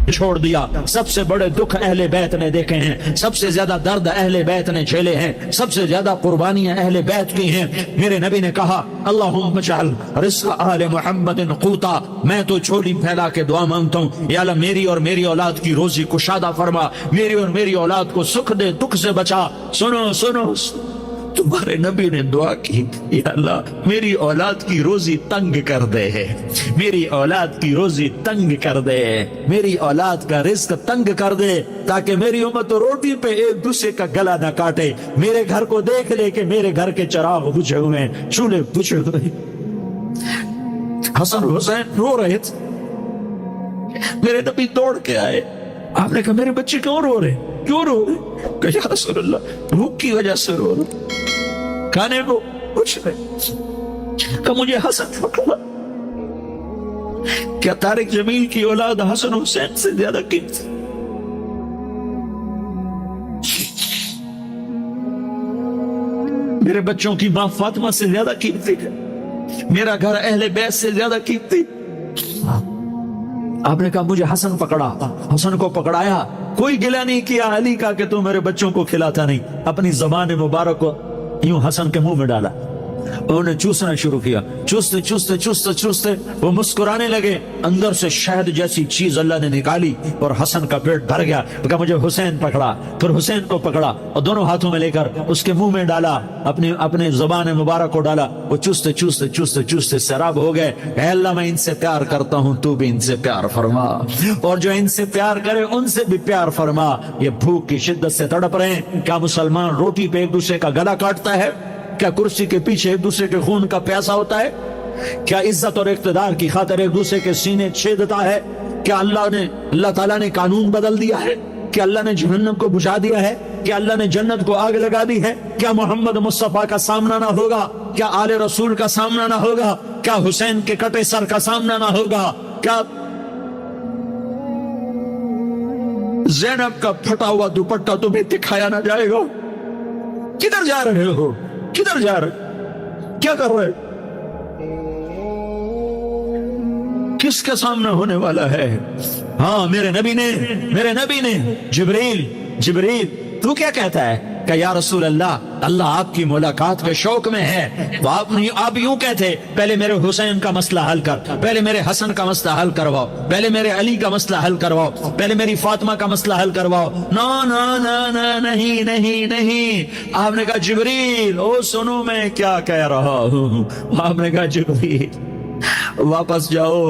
چھوڑ دیا. سب سے بڑے دکھ اہل بیت نے دیکھے ہیں, سب سے زیادہ درد اہل بیت نے جھیلے ہیں, سب سے زیادہ قربانیاں اہل بیت کی ہیں. میرے نبی نے کہا اللہم اجعل رزق آل محمد قوتا, میں تو چھولی پھیلا کے دعا مانگتا ہوں یا اللہ میری اور میری اولاد کی روزی کشادہ فرما, میری اور میری اولاد کو سکھ دے, دکھ سے بچا. سنو سنو, تمہارے نبی نے دعا کی یا اللہ میری اولاد کی روزی تنگ کر دے, میری اولاد کی روزی تنگ کر دے, میری اولاد کا رزق تنگ کر دے, تاکہ میری امت روٹی پہ ایک دوسرے کا گلا نہ کاٹے. میرے گھر کو دیکھ لے کہ میرے گھر کے چراغ بجھے ہوئے ہیں, چولہے بجھے ہوئے. حسن حسین رو رہے تھے, میرے نبی دوڑ کے آئے. آپ نے کہا میرے بچے کیوں رو رہے, کیوں رو رہے؟ کہ یا رسول اللہ بھوک کی وجہ سے رو رہے, کھانے کو کچھ نہیں. کہ مجھے حسن پکڑا. کیا طارق جمیل کی اولاد حسن حسین سے زیادہ قیمتی؟ میرے بچوں کی ماں فاطمہ سے زیادہ قیمتی ہے؟ میرا گھر اہل بیت سے زیادہ قیمتی؟ آپ نے کہا مجھے حسن پکڑا, حسن کو پکڑایا, کوئی گلہ نہیں کیا علی کا کہ تو میرے بچوں کو کھلاتا نہیں. اپنی زبان مبارک کو یوں حسن کے منہ میں ڈالا, انہوں نے چوسنا شروع کیا. چوستے چوستے چوستے چوستے وہ مسکرانے لگے. اندر سے شہد جیسی چیز اللہ نے نکالی اور حسن کا پیٹ بھر گیا. کہا مجھے حسین پکڑا. پھر حسین کو پکڑا اور دونوں ہاتھوں میں لے کر اس کے منہ میں ڈالا, اپنے زبان مبارک کو ڈالا. وہ چوستے چوستے چوستے چوستے سیراب ہو گئے. اے اللہ میں ان سے پیار کرتا ہوں, تو بھی ان سے پیار فرما, اور جو ان سے پیار کرے ان سے بھی پیار فرما. یہ بھوک کی شدت سے تڑپ رہے ہیں. کیا مسلمان روٹی پہ ایک دوسرے کا گلا کاٹتا ہے؟ کیا کرسی کے پیچھے ایک دوسرے کے خون کا پیاسا ہوتا ہے؟ کیا عزت اور اقتدار کی خاطر ایک دوسرے کے سینے چھیدتا ہے؟ کیا اللہ تعالیٰ نے قانون بدل دیا ہے؟ کیا اللہ نے جہنم کو بجھا دیا ہے؟ کیا اللہ نے جنت کو آگ لگا دی ہے؟ کیا محمد مصطفیٰ کا سامنا نہ ہوگا؟ کیا آل رسول کا سامنا نہ ہوگا؟ کیا حسین کے کٹے سر کا سامنا نہ ہوگا؟ کیا زینب کا پھٹا ہوا دوپٹہ تمہیں دکھایا نہ جائے گا؟ کدھر جا رہے ہو؟ کدھر جا رہے, کیا کر رہے, کس کے سامنے ہونے والا ہے؟ ہاں میرے نبی نے جبریل تو کیا کہتا ہے کہ یا رسول اللہ آپ کی ملاقات کے شوق میں ہے. تو آپ یوں کہتے پہلے میرے حسین کا مسئلہ حل کر, پہلے میرے حسن کا مسئلہ حل کرواؤ, پہلے میرے علی کا مسئلہ حل کرواؤ, پہلے میری فاطمہ کا مسئلہ حل کرواؤ. نہیں. آپ نے کہا جبریل او سنو میں کیا کہہ رہا ہوں. آپ نے کہا جبریل واپس جاؤ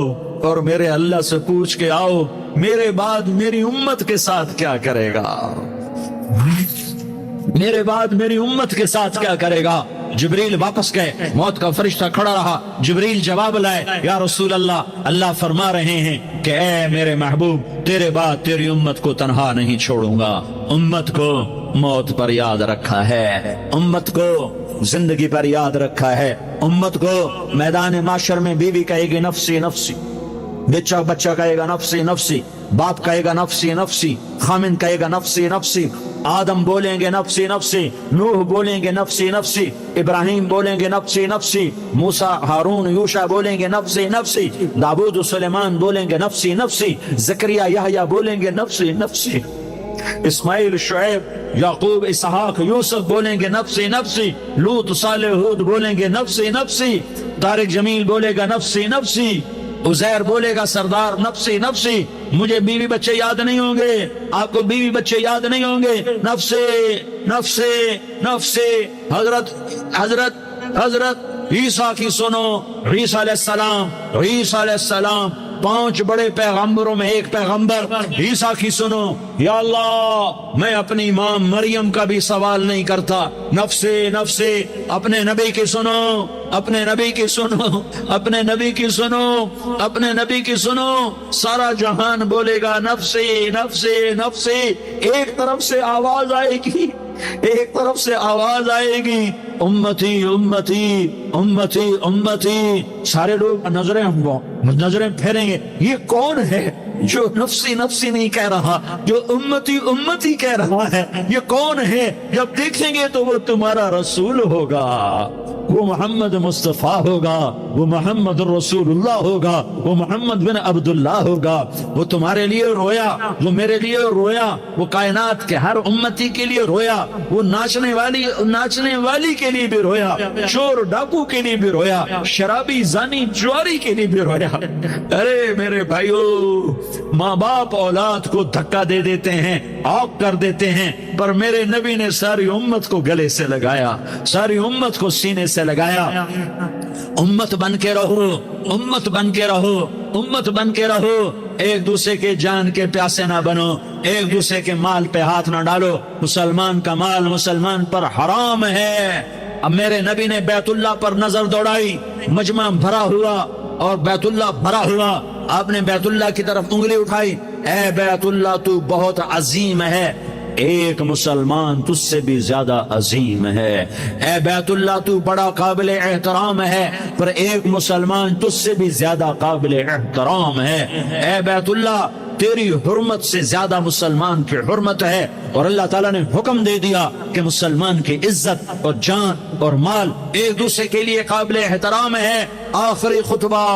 اور میرے اللہ سے پوچھ کے آؤ میرے بعد میری امت کے ساتھ کیا کرے گا, میرے بعد میری امت کے ساتھ کیا کرے گا. جبریل واپس گئے, موت کا فرشتہ کھڑا رہا. جبریل جواب لائے یا رسول اللہ فرما رہے ہیں کہ اے میرے محبوب تیرے بعد تیری امت کو تنہا نہیں چھوڑوں گا. امت کو موت پر یاد رکھا ہے, امت کو زندگی پر یاد رکھا ہے, امت کو میدان معاشر میں بیوی کہے گی نفسی نفسی, بچہ کہے گا نفسی نفسی, باپ کہے گا نفسی نفسی, خامن کہے گا نفسی نفسی, آدم بولیں گے نفسی نفسی, نوح بولیں گے نفسی نفسی, ابراہیم بولیں گے نفسی نفسی, موسیٰ ہارون یوشع بولیں گے نفسی نفسی, داؤد سلیمان بولیں گے نفسی نفسی, زکریا یحییٰ بولیں گے نفسی نفسی, اسماعیل شعیب یعقوب اسحاق یوسف بولیں گے نفسی نفسی, لوط صالح ہود بولیں گے نفسی نفسی, طارق جمیل بولے گا نفسی نفسی, عزیر بولے گا سردار نفسی نفسی. مجھے بیوی بچے یاد نہیں ہوں گے, آپ کو بیوی بچے یاد نہیں ہوں گے, نفسی نفسی نفسی. حضرت عیسیٰ کی سنو, عیسیٰ علیہ السلام 5 بڑے پیغمبروں میں ایک پیغمبر عیسیٰ کی سنو. یا اللہ میں اپنی ماں مریم کا بھی سوال نہیں کرتا, نفسی نفسی. اپنے نبی کی سنو, اپنے نبی کی سنو, اپنے نبی کی سنو, اپنے نبی کی سنو. سارا جہان بولے گا نفسی نفسی نفسی. ایک طرف سے آواز آئے گی, ایک طرف سے آواز آئے گی امتی امتی امتی امتی. سارے لوگ نظریں پھیریں گے, یہ کون ہے جو نفسی نفسی نہیں کہہ رہا, جو امتی امتی کہہ رہا ہے؟ یہ کون ہے؟ جب دیکھیں گے تو وہ تمہارا رسول ہوگا. وہ محمد مصطفیٰ ہوگا، وہ محمد رسول اللہ ہوگا، وہ محمد بن عبداللہ ہوگا، وہ تمہارے لیے رویا، وہ میرے لیے رویا، وہ کائنات کے ہر امتی کے لیے رویا، وہ ناچنے والی کے لیے بھی رویا، چور ڈاکو کے لیے بھی رویا، شرابی زانی جواری کے لیے بھی رویا۔ ارے میرے بھائیو، ماں باپ اولاد کو دھکا دے دیتے ہیں، آگ کر دیتے ہیں، پر میرے نبی نے ساری امت کو گلے سے لگایا، ساری امت کو سینے سے لگایا۔ امت بن کے رہو، امت بن کے رہو، امت بن کے رہو، ایک دوسرے کے جان کے پیاسے نہ بنو، ایک دوسرے کے مال پہ ہاتھ نہ ڈالو۔ مسلمان کا مال مسلمان پر حرام ہے۔ اب میرے نبی نے بیت اللہ پر نظر دوڑائی، مجمع بھرا ہوا اور بیت اللہ بھرا ہوا، آپ نے بیت اللہ کی طرف انگلی اٹھائی، اے بیت اللہ تو بہت عظیم ہے، ایک مسلمان تجھ سے بھی زیادہ عظیم ہے، اے بیت اللہ تو بڑا قابل احترام ہے، پر ایک مسلمان تجھ سے بھی زیادہ قابل احترام ہے، اے بیت اللہ تیری حرمت سے زیادہ مسلمان کی حرمت ہے۔ اور اللہ تعالیٰ نے حکم دے دیا کہ مسلمان کی عزت اور جان اور مال ایک دوسرے کے لیے قابل احترام ہے۔ آخری خطبہ،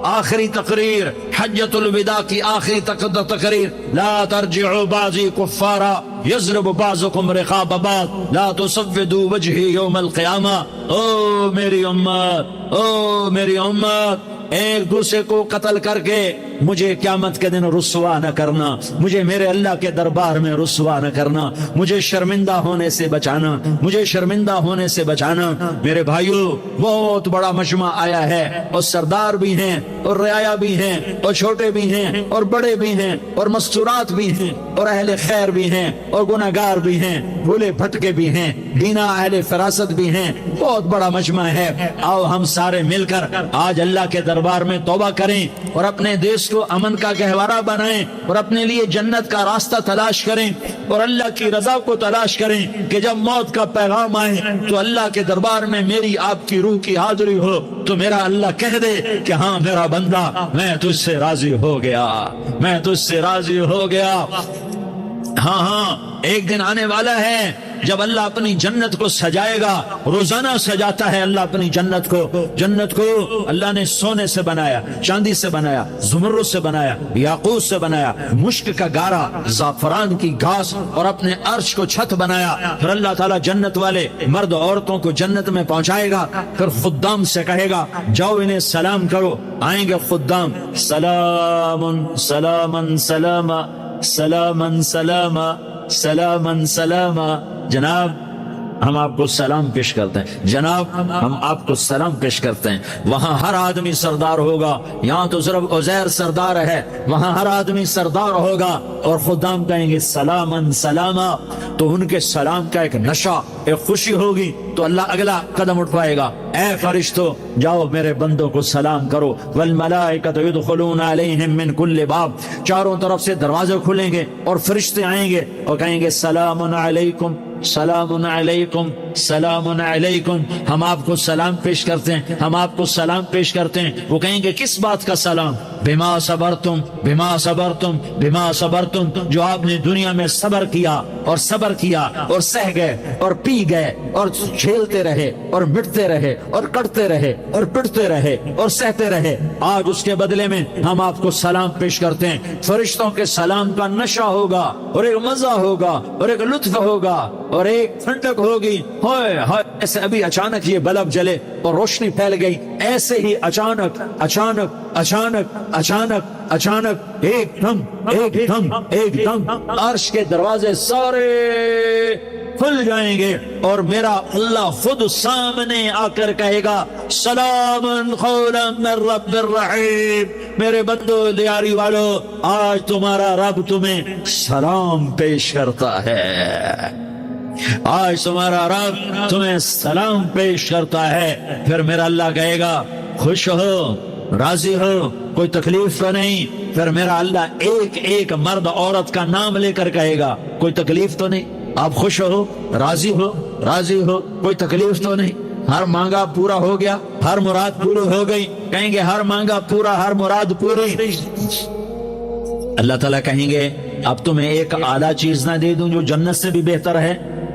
آخری تقریر، حجۃ الوداع کی آخری تقریر، لا ترجعوا بعضی کفارا یضرب بعضکم رقاب بعض لا تسودوا وجہی یوم القیامہ۔ او میری امت، او میری امت، ایک دوسرے کو قتل کر کے مجھے قیامت کے دن رسوا نہ کرنا، مجھے میرے اللہ کے دربار میں رسوا نہ کرنا، مجھے شرمندہ ہونے سے بچانا، مجھے شرمندہ ہونے سے بچانا۔ میرے بھائیو، بہت بڑا مجمع آیا ہے، اور سردار بھی ہیں اور رعایا بھی ہیں اور چھوٹے بھی ہیں اور بڑے بھی ہیں اور مستورات بھی ہیں اور اہل خیر بھی ہیں اور گناہگار بھی ہیں، بھولے بھٹکے بھی ہیں، بینا اہل فراست بھی ہیں، بہت بڑا مجمع ہے۔ آؤ ہم سارے مل کر آج اللہ کے دربار میں توبہ کریں اور اپنے دیش کو امن کا گہوارہ بنائیں اور اپنے لیے جنت کا راستہ تلاش کریں اور اللہ کی رضا کو تلاش کریں کہ جب موت کا پیغام آئے تو اللہ کے دربار میں میری آپ کی روح کی حاضری ہو تو میرا اللہ کہہ دے کہ ہاں میرا بندہ، میں تجھ سے راضی ہو گیا، میں تجھ سے راضی ہو گیا۔ ہاں ہاں، ایک دن آنے والا ہے جب اللہ اپنی جنت کو سجائے گا، روزانہ سجاتا ہے اللہ اپنی جنت کو۔ جنت کو اللہ نے سونے سے بنایا، چاندی سے بنایا، زمرد سے بنایا، یاقوت سے بنایا، مشک کا گارا، زعفران کی گھاس اور اپنے عرش کو چھت بنایا۔ پھر اللہ تعالیٰ جنت والے مرد عورتوں کو جنت میں پہنچائے گا، پھر خدام سے کہے گا جاؤ انہیں سلام کرو۔ آئیں گے خدام، سلام سلام سلاما سلامن سلاما سلامن سلاما۔ جناب ہم آپ کو سلام پیش کرتے ہیں، جناب ہم آپ کو سلام پیش کرتے ہیں۔ وہاں ہر آدمی سردار ہوگا، یہاں تو صرف عزیر سردار ہے، وہاں ہر آدمی سردار ہوگا اور خدام کہیں گے سلامن سلاما، تو ان کے سلام کا ایک نشہ، ایک خوشی ہوگی، تو اللہ اگلا قدم اٹھوائے گا، اے فرشتوں جاؤ میرے بندوں کو سلام کرو۔ والملائکۃ یدخلون علیہم من کل باب، چاروں طرف سے دروازے کھلیں گے اور فرشتے آئیں گے اور کہیں گے سلام علیکم سلام علیکم سلام علیکم، ہم آپ کو سلام پیش کرتے ہیں، ہم آپ کو سلام پیش کرتے ہیں۔ وہ کہیں گے کس بات کا سلام؟ بما صبرتم بما صبرتم بما صبرتم، جو آپ نے دنیا میں صبر کیا اور صبر کیا اور سہ گئے اور پی گئے اور جھیلتے رہے اور مٹتے رہے اور کٹتے رہے اور پٹتے رہے اور سہتے رہے، آج اس کے بدلے میں ہم آپ کو سلام پیش کرتے ہیں۔ فرشتوں کے سلام کا نشہ ہوگا اور ایک مزہ ہوگا اور ایک لطف ہوگا اور ایک ٹھنڈک ہوگی۔ ہائے ہائے، ایسے ابھی اچانک یہ بلب جلے اور روشنی پھیل گئی، ایسے ہی اچانک اچانک اچانک اچانک اچانک ایک دم ایک دم ایک دم عرش کے دروازے سارے کھل جائیں گے اور میرا اللہ خود سامنے آ کر کہے گا سلام قولا من رب الرحیم۔ میرے بندو دیاری والو، آج تمہارا رب تمہیں سلام پیش کرتا ہے، آج تمہارا رب تمہیں سلام پیش کرتا ہے۔ پھر میرا اللہ کہے گا خوش ہو، راضی ہو، کوئی تکلیف تو نہیں؟ پھر میرا اللہ ایک ایک مرد عورت کا نام لے کر کہے گا کوئی تکلیف تو نہیں؟ آپ خوش ہو، راضی ہو، راضی ہو، کوئی تکلیف تو نہیں؟ ہر مانگا پورا ہو گیا، ہر مراد پوری ہو گئی؟ کہیں گے ہر مانگا پورا، ہر مراد پوری۔ اللہ تعالیٰ کہیں گے اب تمہیں ایک اعلیٰ چیز نہ دے دوں جو جنت سے بھی بہتر ہے؟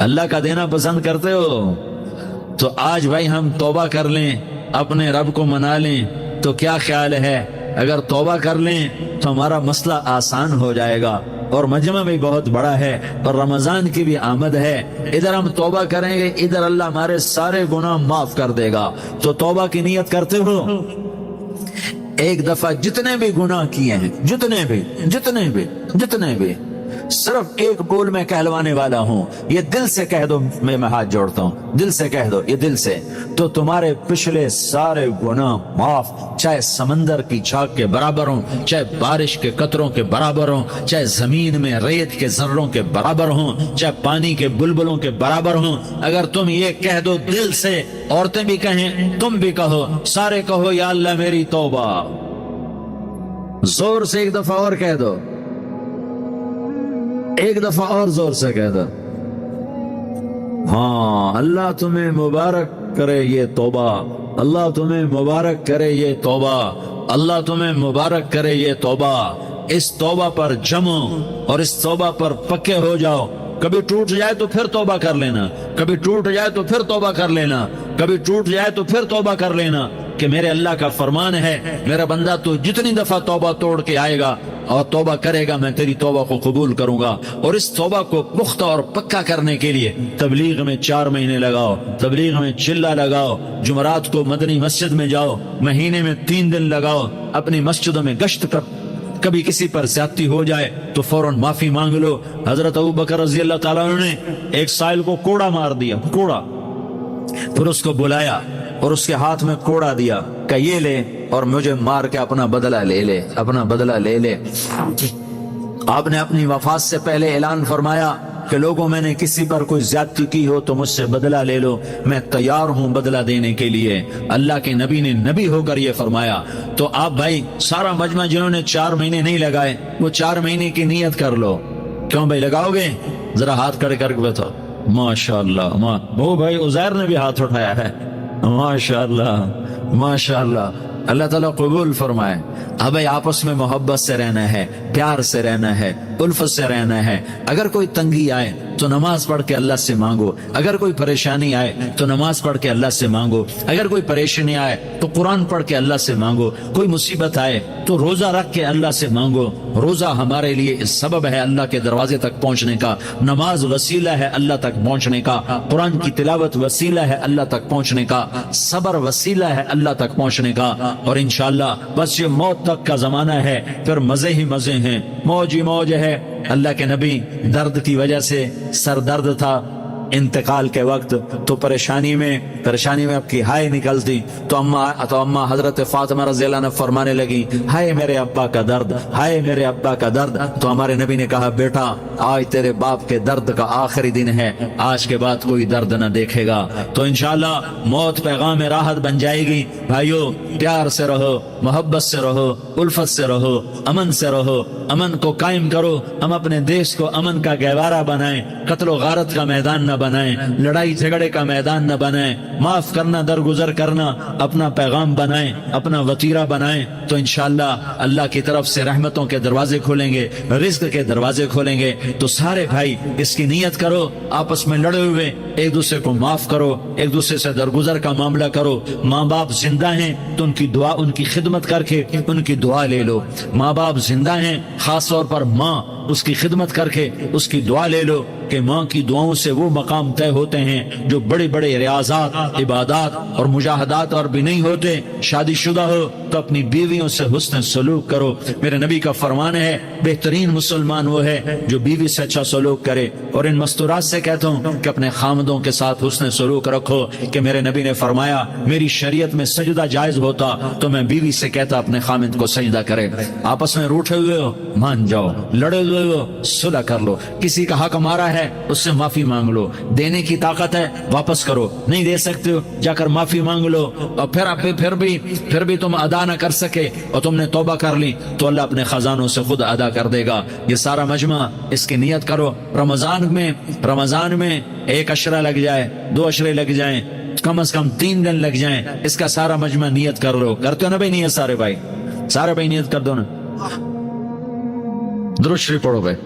اللہ کا دینا پسند کرتے ہو؟ تو آج بھائی ہم توبہ کر لیں، اپنے رب کو منا لیں، تو کیا خیال ہے اگر توبہ کر لیں تو ہمارا مسئلہ آسان ہو جائے گا، اور مجمع بھی بہت بڑا ہے اور رمضان کی بھی آمد ہے، ادھر ہم توبہ کریں گے، ادھر اللہ ہمارے سارے گناہ معاف کر دے گا۔ تو توبہ کی نیت کرتے ہو؟ ایک دفعہ جتنے بھی گناہ کیے ہیں، جتنے بھی صرف ایک بول میں کہلوانے والا ہوں، یہ دل سے کہہ دو، میں ہاتھ جوڑتا ہوں، دل سے کہہ دو، یہ دل سے، تو تمہارے پچھلے سارے گناہ معاف، چاہے سمندر کی جھاگ کے برابر ہوں، چاہے بارش کے قطروں کے برابر ہوں، چاہے زمین میں ریت کے ذروں کے برابر ہوں، چاہے پانی کے بلبلوں کے برابر ہوں۔ اگر تم یہ کہہ دو دل سے، عورتیں بھی کہیں، تم بھی کہو، سارے کہو یا اللہ میری توبہ، زور سے ایک دفعہ اور کہہ دو، ایک دفعہ اور زور سے کہہ دو، ہاں اللہ تمہیں مبارک کرے یہ توبہ، اللہ تمہیں مبارک کرے یہ توبہ، اللہ تمہیں مبارک کرے یہ توبہ۔ اس توبہ پر جمو اور اس توبہ پر پکے ہو جاؤ، کبھی ٹوٹ جائے تو پھر توبہ کر لینا، کبھی ٹوٹ جائے تو پھر توبہ کر لینا، کبھی ٹوٹ جائے تو پھر توبہ کر لینا، کہ میرے اللہ کا فرمان ہے میرا بندہ تو جتنی دفعہ توبہ توڑ کے آئے گا اور توبہ کرے گا میں تیری توبہ کو قبول کروں گا۔ اور اس توبہ کو پختہ اور پکا کرنے کے لیے تبلیغ میں 4 مہینے لگاؤ، تبلیغ میں چلہ لگاؤ، جمعرات کو مدنی مسجد میں جاؤ، مہینے میں 3 دن لگاؤ، اپنی مسجدوں میں گشت کر، کبھی کسی پر زیادتی ہو جائے تو فوراً معافی مانگ لو۔ حضرت ابوبکر رضی اللہ تعالیٰ عنہ نے ایک سائل کو کوڑا مار دیا، کوڑا، پھر اس کو بلایا اور اس کے ہاتھ میں کوڑا دیا کہ یہ لے اور مجھے مار کے اپنا بدلہ لے لے، اپنا بدلہ لے لے۔ آپ نے اپنی وفات سے پہلے اعلان فرمایا کہ لوگوں میں نے کسی پر کوئی زیادتی کی ہو تو مجھ سے بدلہ لے لو، میں تیار ہوں بدلہ دینے کے لیے۔ اللہ کے نبی نے نبی ہو کر یہ فرمایا۔ تو آپ بھائی سارا مجمع جنہوں نے 4 مہینے نہیں لگائے وہ 4 مہینے کی نیت کر لو۔ کیوں بھائی لگاؤ گے؟ ذرا ہاتھ کھڑے کر کے بتاؤ۔ ماشاءاللہ، وہ بھائی عزیر نے بھی ہاتھ اٹھایا ہے، ماشاءاللہ ماشاءاللہ، اللہ تعالیٰ قبول فرمائے۔ اب بھائی آپس میں محبت سے رہنا ہے، پیار سے رہنا ہے، الفت سے رہنا ہے۔ اگر کوئی تنگی آئے تو نماز پڑھ کے اللہ سے مانگو، اگر کوئی پریشانی آئے تو نماز پڑھ کے اللہ سے مانگو، اگر کوئی پریشانی آئے تو قرآن پڑھ کے اللہ سے مانگو، کوئی مصیبت آئے تو روزہ رکھ کے اللہ سے مانگو۔ روزہ ہمارے لیے سبب ہے اللہ کے دروازے تک پہنچنے کا، نماز وسیلہ ہے اللہ تک پہنچنے کا، قرآن کی تلاوت وسیلہ ہے اللہ تک پہنچنے کا، صبر وسیلہ ہے اللہ تک پہنچنے کا۔ اور انشاءاللہ بس یہ موت تک کا زمانہ ہے، پھر مزے ہی مزے ہیں، موج ہی موج ہے۔ اللہ کے نبی درد کی وجہ سے سر درد تھا انتقال کے وقت، تو پریشانی میں اب کی ہائے نکلتی تو اما حضرت فاطمہ رضی اللہ عنہ فرمانے لگی، ہائے میرے ابا کا درد، ہائے میرے ابا کا درد۔ تو ہمارے نبی نے کہا، بیٹا آج تیرے باپ کے درد کا آخری دن ہے، آج کے بعد کوئی درد نہ دیکھے گا۔ تو انشاءاللہ موت پیغام راحت بن جائے گی۔ بھائیو پیار سے رہو، محبت سے رہو، الفت سے رہو، امن سے رہو، امن کو قائم کرو۔ ہم اپنے دیش کو امن کا گہوارہ بنائیں، قتل و غارت کا میدان نہ بنائیں، لڑائی جھگڑے کا میدان نہ بنائیں، معاف کرنا درگزر کرنا اپنا پیغام بنائیں، اپنا وتیرہ بنائیں۔ تو انشاءاللہ اللہ کی طرف سے رحمتوں کے دروازے کھولیں گے، رزق کے دروازے کھولیں گے۔ تو سارے بھائی اس کی نیت کرو، آپس میں لڑے ہوئے ایک دوسرے کو معاف کرو، ایک دوسرے سے درگزر کا معاملہ کرو۔ ماں باپ زندہ ہیں تو ان کی دعا، ان کی خدمت کر کے ان کی دعا لے لو۔ ماں باپ زندہ ہیں، خاص طور پر ماں، اس کی خدمت کر کے اس کی دعا لے لو، کہ ماں کی دعاؤں سے وہ مقام طے ہوتے ہیں جو بڑے بڑے ریاضات، عبادات اور مجاہدات اور بھی نہیں ہوتے۔ شادی شدہ ہو تو اپنی بیویوں سے حسن سلوک کرو۔ میرے نبی کا فرمان ہے، بہترین مسلمان وہ ہے جو بیوی سے اچھا سلوک کرے۔ اور ان مستورات سے کہتا ہوں کہ اپنے خامدوں کے ساتھ حسن سلوک رکھو، کہ میرے نبی نے فرمایا میری شریعت میں سجدہ جائز ہوتا تو میں بیوی سے کہتا اپنے خامد کو سجدہ کرے۔ آپس میں روٹھے ہوئے ہو مان جاؤ، لڑے ہوئے ہو صلح کر لو، کسی کا حق ہمارا ہے اس سے معافی مانگ لو، دینے کی طاقت ہے واپس کرو، نہیں دے سکتے ہو جا کر معافی مانگ لو۔ اور پھر بھی تم ادا نہ کر سکے اور تم نے توبہ کر لی تو اللہ اپنے خزانوں سے خود ادا کر دے گا۔ یہ سارا مجمع اس کی نیت کرو۔ رمضان میں 1 عشرہ لگ جائے، 2 عشرے لگ جائیں، کم از کم 3 دن لگ جائیں، اس کا سارا مجمع نیت کر لو۔ کرتے ہو نا بھائی نیت؟ سارے بھائی نیت کر دو نا، درود شریف پڑھو بھائی۔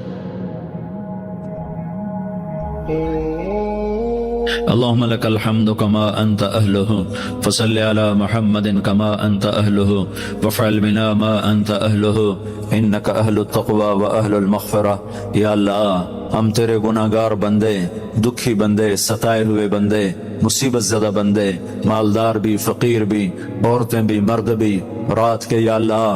اللهم لك الحمد كما أنت أهله فصل على محمد كما أنت أهله وفعل بنا ما أنت أهله إنك أهل التقوى وأهل المغفرة. یا اللہ ہم تیرے گناہگار بندے، دکھی بندے، ستائے ہوئے بندے، مصیبت زدہ بندے، مالدار بھی، فقیر بھی، عورتیں بھی، مرد بھی، رات کے یا اللہ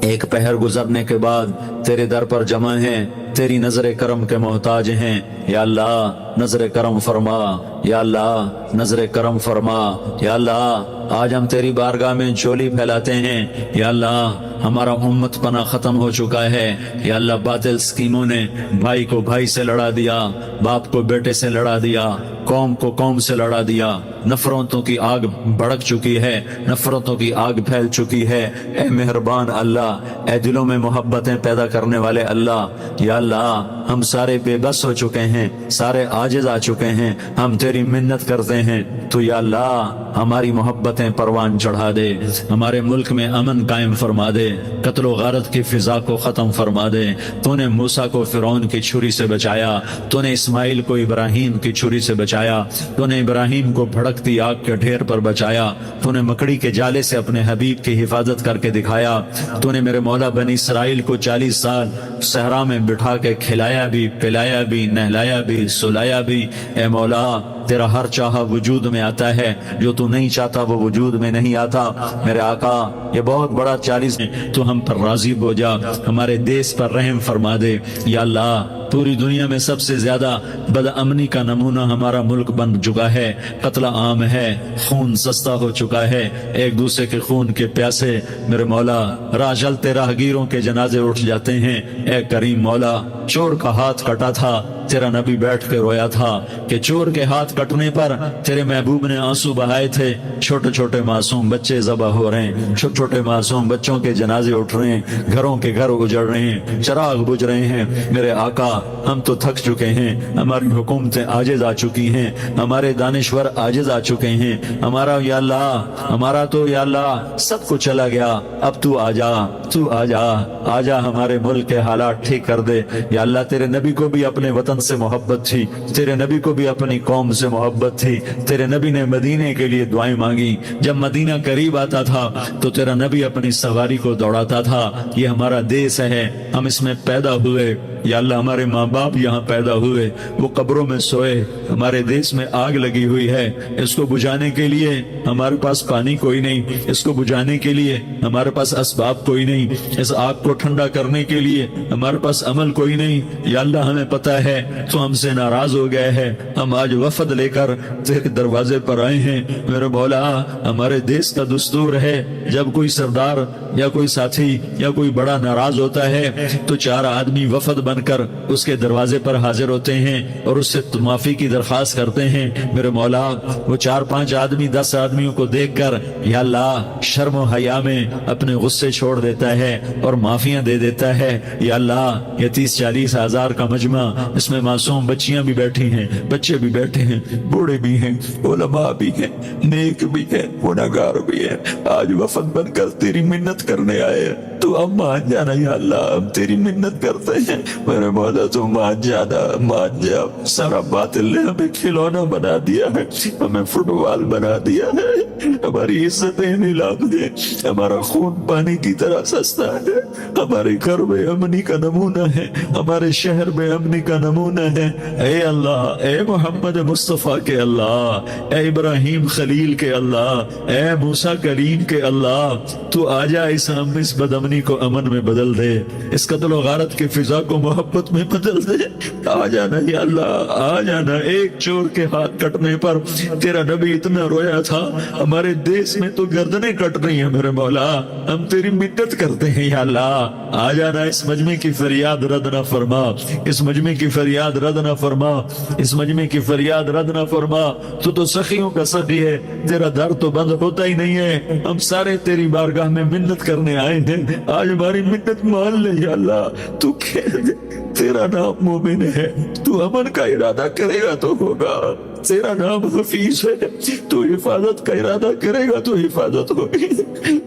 ایک پہر گزرنے کے بعد تیرے در پر جمع ہیں، تیری نظر کرم کے محتاج ہیں. یا اللہ نظر کرم فرما، یا اللہ نظر کرم فرما. یا اللہ آج ہم تیری بارگاہ میں چولی پھیلاتے ہیں. یا اللہ ہمارا امت پناہ ختم ہو چکا ہے. یا اللہ باطل سکیموں نے بھائی کو بھائی سے لڑا دیا، باپ کو بیٹے سے لڑا دیا، قوم کو قوم سے لڑا دیا. نفرتوں کی آگ بھڑک چکی ہے، نفرتوں کی آگ پھیل چکی ہے. اے مہربان اللہ، اے دلوں میں محبتیں پیدا کرنے والے اللہ. یا اللہ ہم سارے بے بس ہو چکے ہیں، سارے عاجز آ چکے ہیں، ہم تیری منت کرتے ہیں. تو یا اللہ ہماری محبتیں پروان چڑھا دے، ہمارے ملک میں امن قائم فرما دے، قتل و غارت کی فضا کو ختم فرما دے. تو نے موسیٰ کو فرعون کی چھری سے بچایا، تو نے اسماعیل کو ابراہیم کی چھری سے بچایا، تو نے ابراہیم کو بھڑکتی آگ کے ڈھیر پر بچایا، تو نے مکڑی کے جالے سے اپنے حبیب کی حفاظت کر کے دکھایا. تو نے میرے مولا بنی اسرائیل کو 40 سال صحرا میں بٹھا کے کھلایا بھی، پلایا بھی، نہلایا بھی، سلایا بھی. اے مولا تیرا ہر چاہا وجود میں آتا ہے، جو تو نہیں چاہتا وہ وجود میں نہیں آتا. میرے آقا یہ بہت بڑا 40 ہے، تو ہم پر راضی ہو جا، ہمارے دیس پر رحم فرما دے. یا اللہ پوری دنیا میں سب سے زیادہ بد امنی کا نمونہ ہمارا ملک بن چکا ہے. قتل عام ہے، خون سستا ہو چکا ہے، ایک دوسرے کے خون کے پیاسے. میرے مولا راہ چلتے راہگیروں کے جنازے اٹھ جاتے ہیں. اے کریم مولا چور کا ہاتھ کٹا تھا، تیرا نبی بیٹھ کے رویا تھا کہ چور کے ہاتھ کٹنے پر تیرے محبوب نے آنسو بہائے تھے. چھوٹے چھوٹے معصوم بچے ذبح ہو رہے ہیں، چھوٹے چھوٹے معصوم بچوں کے جنازے اٹھ رہے ہیں، گھروں کے گھر اجڑ رہے ہیں، چراغ بجھ رہے ہیں. میرے آقا ہم تو تھک چکے ہیں، ہماری حکومتیں عاجز آ چکی ہیں، ہمارے دانشور عاجز آ چکے ہیں. ہمارا یا اللہ ہمارا تو یا اللہ سب کچھ چلا گیا. اب تو آ جا، تو آ جا، آ جا ہمارے ملک کے حالات ٹھیک کر دے. یا اللہ تیرے نبی کو بھی اپنے وطن سے محبت تھی، تیرے نبی کو بھی اپنی قوم سے محبت تھی. تیرے نبی نے مدینے کے لیے دعائیں مانگی. جب مدینہ قریب آتا تھا تو تیرا نبی اپنی سواری کو دوڑاتا تھا. یہ ہمارا دیس ہے، ہم اس میں پیدا ہوئے. یا اللہ ہمارے ماں باپ یہاں پیدا ہوئے، وہ قبروں میں سوئے. ہمارے دیس میں آگ لگی ہوئی ہے، اس کو بجھانے کے لیے ہمارے پاس پانی کوئی نہیں، اس کو بجھانے کے لیے ہمارے پاس اسباب کوئی نہیں، اس آگ کو ٹھنڈا کرنے کے لیے ہمارے پاس عمل کوئی نہیں. یا اللہ ہمیں پتہ ہے تو ہم سے ناراض ہو گئے ہیں، ہم آج وفد لے کر تیرے دروازے پر آئے ہیں. میرے مولا ہمارے دیس کا دستور ہے جب کوئی سردار یا کوئی ساتھی یا کوئی بڑا ناراض ہوتا ہے تو 4 آدمی وفد بن کر اس کے دروازے پر حاضر ہوتے ہیں اور اس سے معافی کی درخواست کرتے ہیں. میرے مولا وہ 4-5 آدمی 10 آدمیوں کو دیکھ کر یا اللہ شرم و حیا میں اپنے غصے چھوڑ دیتا ہے اور معافیاں دے دیتا ہے. یا اللہ یہ 30-40 ہزار کا مجمع، اس میں معصوم بچیاں بھی بیٹھی ہیں، بچے بھی بیٹھے ہیں، بوڑھے بھی ہیں، علماء بھی ہیں، نیک بھی ہیں، گنہگار بھی ہیں. آج وفد بن کر تیری منت کرنے آئے، تو اب مان جانا. یا اللہ ہم تیری منت کرتے ہیں، میرے مولا تو مان جانا، مان جا. سارا باطل نے ہمیں کھلونا بنا دیا ہے، ہمیں فٹ بال بنا دیا ہے، ہماری عزتیں نیلام دے، ہمارا خون پانی کی طرح سستا ہے. ہمارے گھر میں امنی کا نمونہ ہے، ہمارے شہر میں امنی کا نمونہ ہے. اے اللہ، اے محمد مصطفیٰ کے اللہ، اے ابراہیم خلیل کے اللہ، اے موسیٰ کلیم کے اللہ، تو آ جا اس بد امنی کو امن میں بدل دے، اس قتل و غارت کی فضا کو محبت میں بدل دے. آ جانا یا اللہ، آ جانا. ایک چور کے ہاتھ کٹنے پر تیرا نبی اتنا رویا تھا، ہمارے دیس میں تو گردنیں کٹ رہی ہیں. میرے مولا ہم تیری منت کرتے ہیں. یا اللہ آ جانا، اس مجمع کی فریاد رد نہ فرما، اس مجمع کی فریاد رد نہ فرما، اس مجمع کی فریاد رد نہ فرما. تو سخیوں کا سخی ہے، تیرا در تو بند ہوتا ہی نہیں ہے. ہم سارے تیری بارگاہ میں منت کرنے آئے ہیں، آج ہماری منت مان لے. یا اللہ تو کہہ دے تیرا نام مومن ہے، تو امن کا ارادہ کرے گا تو ہوگا. تیرا نام حفیظ ہے، تو حفاظت کا ارادہ کرے گا تو حفاظت ہوگی.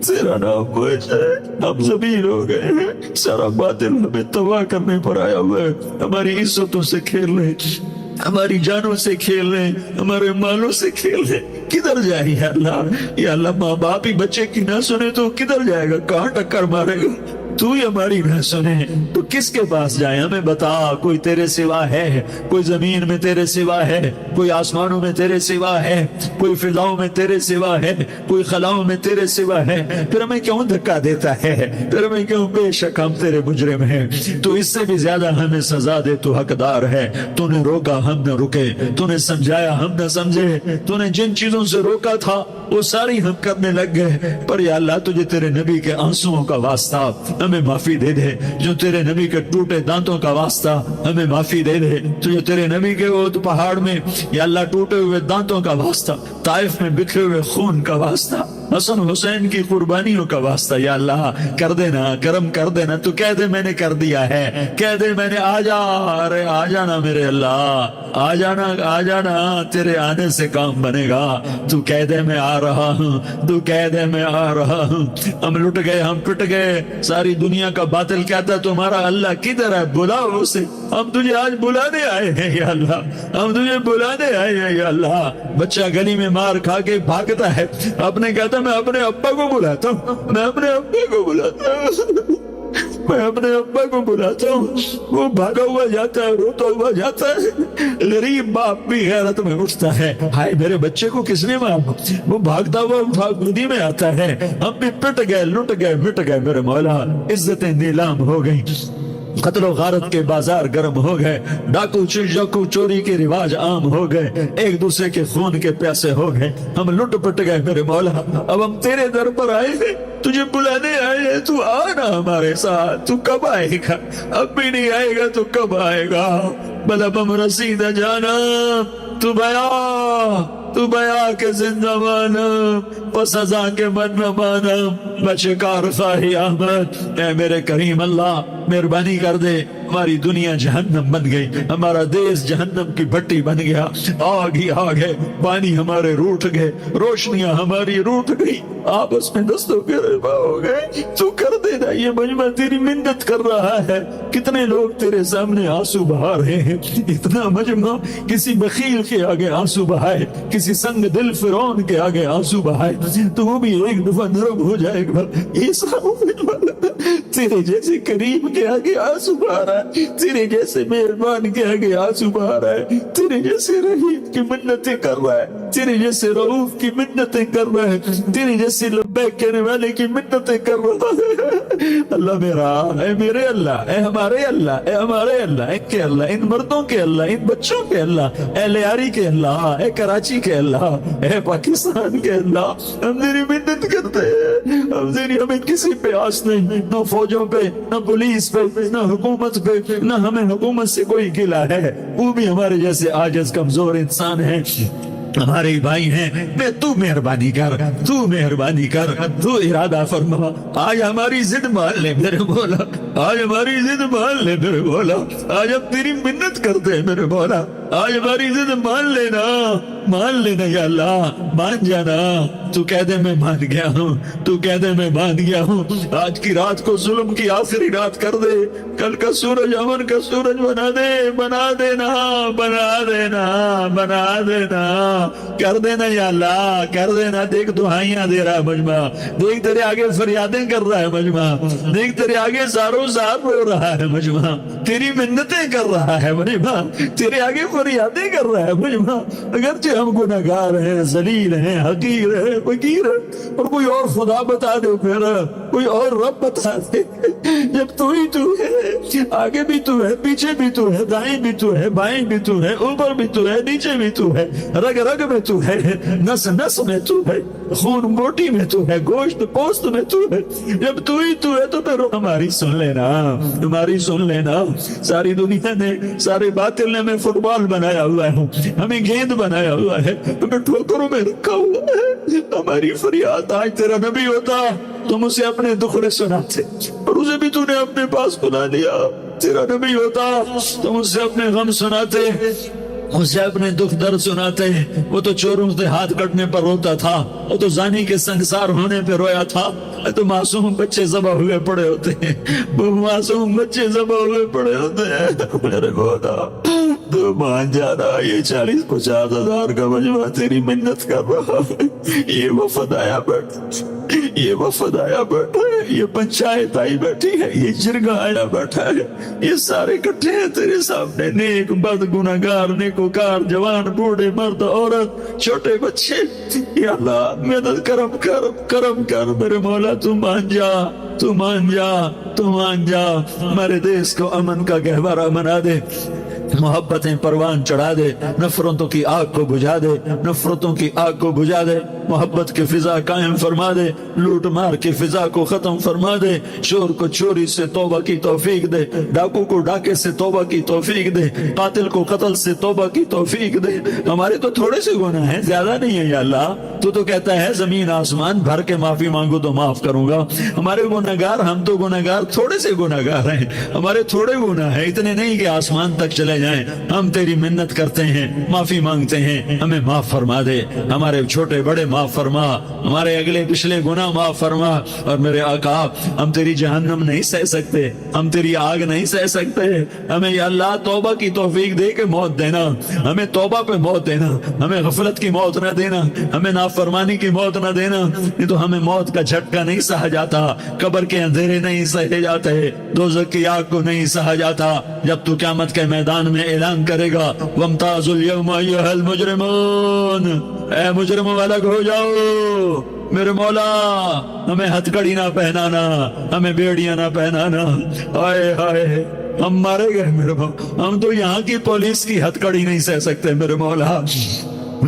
تیرا نام موج ہے، ہم زمین ہو گئے ہیں، سارا باطل ہمیں تباہ کرنے پر آیا ہوا ہے، ہماری عزتوں سے کھیل رہے. ہماری جانوں سے کھیل رہے ہیں، ہمارے مالوں سے کھیل رہے ہیں، کدھر جائے یا اللہ؟ یا اللہ ماں باپ ہی بچے کی نہ سنے تو کدھر جائے گا؟ کہاں ٹکر مارے گا؟ تو ہی ہماری نہ سنے تو کس کے پاس جائے؟ ہمیں بتا، کوئی تیرے سوا ہے؟ کوئی زمین میں تیرے سوا ہے؟ کوئی آسمانوں میں تیرے سوا ہے؟ کوئی فضاؤں میں تیرے سوا ہے؟ کوئی خلاؤں میں تیرے سوا ہے؟ پھر ہمیں کیوں دھکا دیتا ہے؟ پھر ہمیں کیوں؟ بے شک ہم تیرے مجرم ہیں، تو اس سے بھی زیادہ ہمیں سزا دے، تو حقدار ہے۔ تو نے روکا ہم نہ رکے، تو نے سمجھایا ہم نہ سمجھے، تو نے جن چیزوں سے روکا تھا وہ ساری ہم کرنے لگ گئے۔ پر یا اللہ تجھے تیرے نبی کے آنسوؤں کا واسطہ ہمیں معافی دے دے، جو تیرے نبی کے ٹوٹے دانتوں کا واسطہ ہمیں معافی دے دے، تجھے تیرے نبی کے وہ پہاڑ میں یا اللہ ٹوٹے ہوئے دانتوں کا واسطہ، طائف میں بکھرے ہوئے خون کا واسطہ، حسن حسین کی قربانیوں کا واسطہ، یا اللہ کر دینا، کرم کر دینا۔ تو کہہ دے میں نے کر دیا ہے، کہہ دے میں نے، آ جا، ارے آ جانا میرے اللہ، آ جانا، آ جانا، تیرے آنے سے کام بنے گا۔ تو کہہ دے میں آ رہا ہوں، تو کہہ دے میں آ رہا ہوں۔ ہم لٹ گئے، ہم پٹ گئے، ساری دنیا کا باطل کہتا ہے تمہارا اللہ کدھر ہے؟ بلاؤ اسے، ہم تجھے آج بلانے آئے ہیں یا اللہ، ہم تجھے بلانے آئے ہیں یا اللہ۔ بچہ گلی میں مار کھا کے بھاگتا ہے، اپنے کہتا میں اپنے ابا کو بلاتا ہوں، میں اپنے ابا کو بلاتا ہوں، میں اپنے ابا کو بلاتا ہوں، وہ بھاگا ہوا جاتا ہے، روتا ہوا جاتا ہے۔ غریب باپ بھی غیرت میں اٹھتا ہے، ہائے میرے بچے کو کس نے مارا؟ وہ بھاگتا ہوا گودی میں آتا ہے۔ ہم بھی پٹ گئے، لٹ گئے، مٹ گئے میرے مولا، عزتیں نیلام ہو گئی، قتل و غارت کے بازار گرم ہو گئے، ڈاکو چوری کے رواج عام ہو گئے، ایک دوسرے کے خون کے پیاسے ہو گئے، ہم لٹ پٹ گئے میرے مولا۔ اب ہم تیرے در پر آئے ہیں، تجھے بلانے آئے ہیں، تو آنا ہمارے ساتھ۔ تو کب آئے گا؟ اب بھی نہیں آئے گا تو کب آئے گا؟ بل اب ہم رسیدہ جانا، تو بیا کے زندہ مانا، پس ازا کے من نہ مانا، بچکار خواہی آمد۔ اے میرے کریم اللہ مہربانی کر دے، ہماری دنیا جہنم بن گئی، ہمارا دیش جہنم کی بھٹی بن گیا، آگ ہی آگ ہے، پانی ہمارے روٹ گئے، روشنیاں ہماری روٹ گئی، آپس میں دستوں کے ربا ہو گئے۔ تو کر دینا، یہ مجمع تیری منت کر رہا ہے۔ کتنے لوگ تیرے سامنے آنسو بہا رہے ہیں، اتنا مجمع کسی بخیل کے آگے آنسو بہائے، کسی سنگ دل فرعون کے آگے آنسو بہائے تو وہ بھی ایک دفعہ نرم ہو جائے گا۔ تیرے جیسے کریم کے آگے آنسو بہا رہا ہے، تیرے جیسے مہربان کے آگے آنسو بہا رہا ہے، تیرے جیسے رحیم کی منتیں کر رہا ہے، تیرے جیسے رؤوف کی منتیں کر رہا ہے، تیرے جیسے لبیک کہنے والے کی منتیں کر رہا ہے۔ اللہ میرا، اے میرے اللہ، اے ہمارے اللہ، اے ہمارے اللہ، اے کے اللہ، ان مردوں کے اللہ، ان بچوں کے اللہ، اے لیاری کے اللہ، اے کراچی کے اللہ، اے پاکستان کے اللہ، ہم تیری منت کرتے ہیں، ہمیں کسی پہ آس نہیں، نہ فوجوں پہ، نہ پولیس پہ، نہ حکومت پہ، نہ ہمیں حکومت سے کوئی گلہ ہے، وہ بھی ہمارے جیسے عاجز کمزور انسان ہیں، ہمارے بھائی ہیں۔ میں تو مہربانی کر، تو مہربانی کر، تو ارادہ فرما، آج ہماری ضد مان لے میرے مولا، آج ہماری ضد مان لے میرے مولا، آج ہم تیری منت کرتے ہیں میرے مولا، آج ہماری ضد مان لینا، مان لینا یا اللہ، مان جانا۔ تو کہہ دے میں مان گیا ہوں، تو کہہ دے میں مان گیا ہوں، آج کی رات کو ظلم کی آخری رات کر دے، کل کا سورج امن کا سورج بنا دے، بنا دینا، بنا دینا، بنا دینا، کر دینا یا اللہ، کر دینا۔ دیکھ دعائیاں دے رہا ہے مجمع، دیکھ تیرے آگے فریادیں کر رہا ہے مجمع، دیکھ تیرے آگے زارو زار رو رہا ہے مجمع، تیری منتیں کر رہا ہے مجمع، تیرے آگے فریادیں کر رہا ہے مجمع۔ اگرچہ ہم گناہگار ہیں، ذلیل ہیں، حقیر ہیں، فقیر ہیں، اور کوئی اور خدا بتا دے، پھر کوئی اور رب بتا دے، جب تو ہی تو ہے، آگے بھی تو ہے، پیچھے بھی تو ہے، دائیں بھی تو ہے، بائیں بھی تو ہے، اوپر بھی تو ہے، نیچے بھی تو ہے، رگ رگ میں تو ہے، نس نس میں تو ہے، خون بوٹی میں تو ہے، گوشت پوست میں تو ہے، جب تو ہی تو ہے تو پھر ہماری سن لینا، ہماری سن لینا۔ ساری دنیا نے، سارے باطل نے ہمیں فٹ بال بنایا ہوا ہے، ہمیں گیند بنایا ہوا ہے، ہمیں ٹھوکروں میں رکھا ہوا ہے۔ ہماری فریاد، آج تیرا نبی ہوتا تم اسے اپنے دکھڑے سناتے، اور اسے بھی تو نے اپنے پاس بنا لیا۔ تیرا نبی ہوتا تم اسے اپنے غم سناتے، اسے اپنے دکھ درد سناتے۔ وہ تو چوروں سے ہاتھ کٹنے پر روتا تھا، وہ تو زانی کے سنگسار ہونے پہ رویا تھا، تو معصوم بچے ذبح ہوئے پڑے ہوتے ہیں، وہ معصوم بچے ذبح ہوئے پڑے ہوتے ہیں۔ میرے خدا تو تو مان جانا یہ 40-50 ہزار کا مجمع تیری منت کر رہا ہے، یہ وفد آیا بیٹھا، یہ وفد آیا بیٹھا ہے، یہ پنچایت آئی بیٹھی ہے، یہ جرگہ آیا بیٹھا ہے، یہ سارے اکٹھے ہیں تیرے سامنے، نیک بد گناہگار نیکوکار، جوان بوڑھے مرد عورت چھوٹے بچے، یا اللہ مدد کرم کر میرے مولا، تو مان جا، تو مان جا، تو مان جا، ہمارے دیس کو امن کا گہوارہ بنا دے، محبتیں پروان چڑھا دے، نفرتوں کی آگ کو بجھا دے، نفرتوں کی آگ کو بجھا دے، محبت کی فضا قائم فرما دے، لوٹ مار کی فضا کو ختم فرما دے، چور کو چوری سے توبہ کی توفیق دے، ڈاکو کو ڈاکے سے توبہ کی توفیق دے، قاتل کو قتل سے توبہ کی توفیق دے۔ ہمارے تو تھوڑے سے گناہ ہیں، زیادہ نہیں ہے یا اللہ، تو کہتا ہے زمین آسمان بھر کے معافی مانگو تو معاف کروں گا۔ ہمارے گناہگار، ہم تو گناہگار تھوڑے سے گناہگار ہیں، ہمارے تھوڑے گناہ ہیں، اتنے نہیں کہ آسمان تک چلے جائیں۔ ہم تیری منت کرتے ہیں، معافی مانگتے ہیں، ہمیں معاف فرما دے، ہمارے چھوٹے بڑے معاف فرما، ہمارے اگلے پچھلے گناہ معاف فرما۔ اور میرے آقا، ہم تیری جہنم نہیں سہ سکتے، ہم تیری آگ نہیں سہ سکتے، ہمیں یا اللہ توبہ کی توفیق دے کے موت دینا، ہمیں توبہ پہ موت دینا، ہمیں غفلت کی موت نہ دینا، ہمیں نافرمانی کی موت نہ دینا، نہیں تو ہمیں موت کا جھٹکا نہیں سہا جاتا، قبر کے اندھیرے نہیں سہے جاتے، دوزخ کی آگ کو نہیں سہا جاتا، جب تو قیامت کے میدان میں اعلان کرے گا وَامْتَازُوا الْيَوْمَ أَيُّهَا الْمُجْرِمُونَ، اے مجرموں الگ ہو جاؤ، میرے مولا ہمیں ہتھکڑی نہ پہنانا، ہمیں بیڑیاں نہ پہنانا، آئے ہائے ہم مارے گئے میرے مولا، ہم تو یہاں کی پولیس کی ہتھکڑی نہیں سہ سکتے میرے مولا،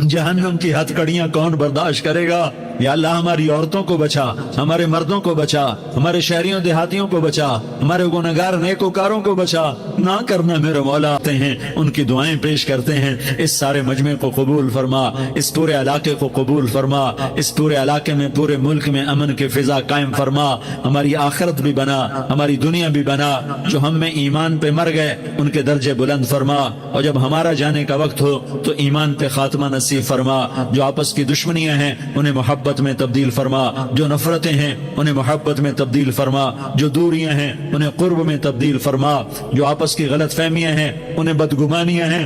جہنم کی ہتھکڑیاں کون برداشت کرے گا؟ یا اللہ ہماری عورتوں کو بچا، ہمارے مردوں کو بچا، ہمارے شہریوں دیہاتیوں کو بچا، ہمارے گنہگار نیکوکاروں کو بچا، نہ کرنا میرے مولا، آتے ہیں ان کی دعائیں پیش کرتے ہیں، اس سارے مجمع کو قبول فرما، اس پورے علاقے کو قبول فرما، اس پورے علاقے میں پورے ملک میں امن کی فضا قائم فرما، ہماری آخرت بھی بنا، ہماری دنیا بھی بنا، جو ہم میں ایمان پہ مر گئے ان کے درجے بلند فرما، اور جب ہمارا جانے کا وقت ہو تو ایمان پہ خاتمہ نصیب فرما، جو آپس کی دشمنیاں ہیں انہیں محبت میں تبدیل فرما، جو نفرتیں ہیں انہیں محبت میں تبدیل فرما، جو دوریاں ہیں انہیں قرب میں تبدیل فرما، جو آپس کی غلط فہمیاں ہیں انہیں بدگمانیاں ہیں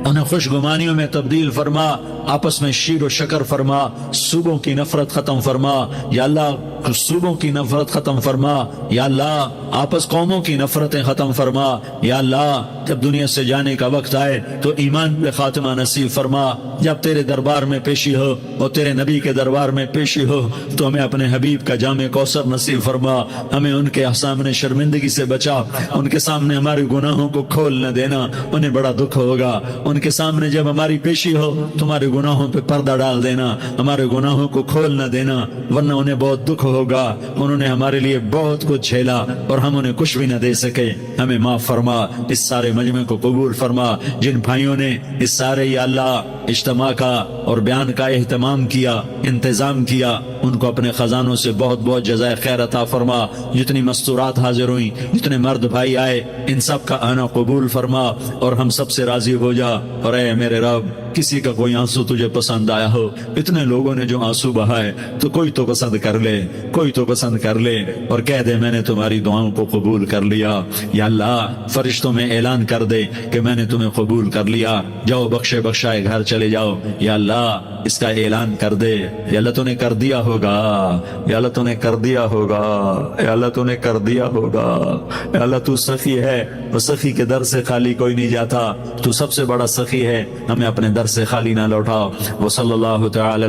انہیں خوش گمانیوں میں تبدیل فرما، آپس میں شیر و شکر فرما، صوبوں کی نفرت ختم فرما، یا اللہ صوبوں کی نفرت ختم فرما، یا اللہ آپس قوموں کی نفرتیں ختم فرما، یا اللہ جب دنیا سے جانے کا وقت آئے تو ایمان پہ خاتمہ نصیب فرما، جب تیرے دربار میں پیشی ہو اور تیرے نبی کے دربار میں پیشی ہو تو ہمیں اپنے حبیب کا جام کوثر نصیب فرما، ہمیں ان کے سامنے شرمندگی سے بچا، ان کے سامنے ہمارے گناہوں کو کھول نہ دینا، انہیں بڑا دکھ ہوگا، ان کے سامنے جب ہماری پیشی ہو تمہارے گناہوں پہ پردہ ڈال دینا، ہمارے گناہوں کو کھول نہ دینا، ورنہ انہیں بہت دکھ ہوگا، انہوں نے ہمارے لیے بہت کچھ جھیلا اور ہم انہیں کچھ بھی نہ دے سکے، ہمیں معاف فرما، اس سارے مجمع کو قبول فرما، جن بھائیوں نے اس سارے یا اللہ اجتماع کا اور بیان کا اہتمام کیا، انتظام کیا، ان کو اپنے خزانوں سے بہت بہت جزائے خیر عطا فرما، جتنی مستورات حاضر ہوئیں، جتنے مرد بھائی آئے، ان سب کا آنا قبول فرما اور ہم سب سے راضی ہو جا، اور اے میرے رب کسی کا کوئی آنسو تجھے پسند آیا ہو، اتنے لوگوں نے جو آنسو بہائے تو کوئی تو پسند کر لے، کوئی تو پسند کر لے اور کہہ دے میں نے تمہاری دعاؤں کو قبول کر لیا، یا اللہ فرشتوں میں اعلان کر دے کہ میں نے تمہیں قبول کر لیا، جاؤ بخشے بخشائے گھر چلے جاؤ، یا اللہ اس کا اعلان کر دے، یا اللہ تو نے کر دیا ہوگا، یا اللہ تو نے کر دیا ہوگا، یا اللہ تو نے کر دیا ہوگا، یا اللہ تو سخی ہے، اور سخی کے در سے خالی کوئی نہیں جاتا، تو سب سے بڑا سخی ہے، ہمیں اپنے در سے خالی نہ لوٹاؤ، وصلی اللہ تعالی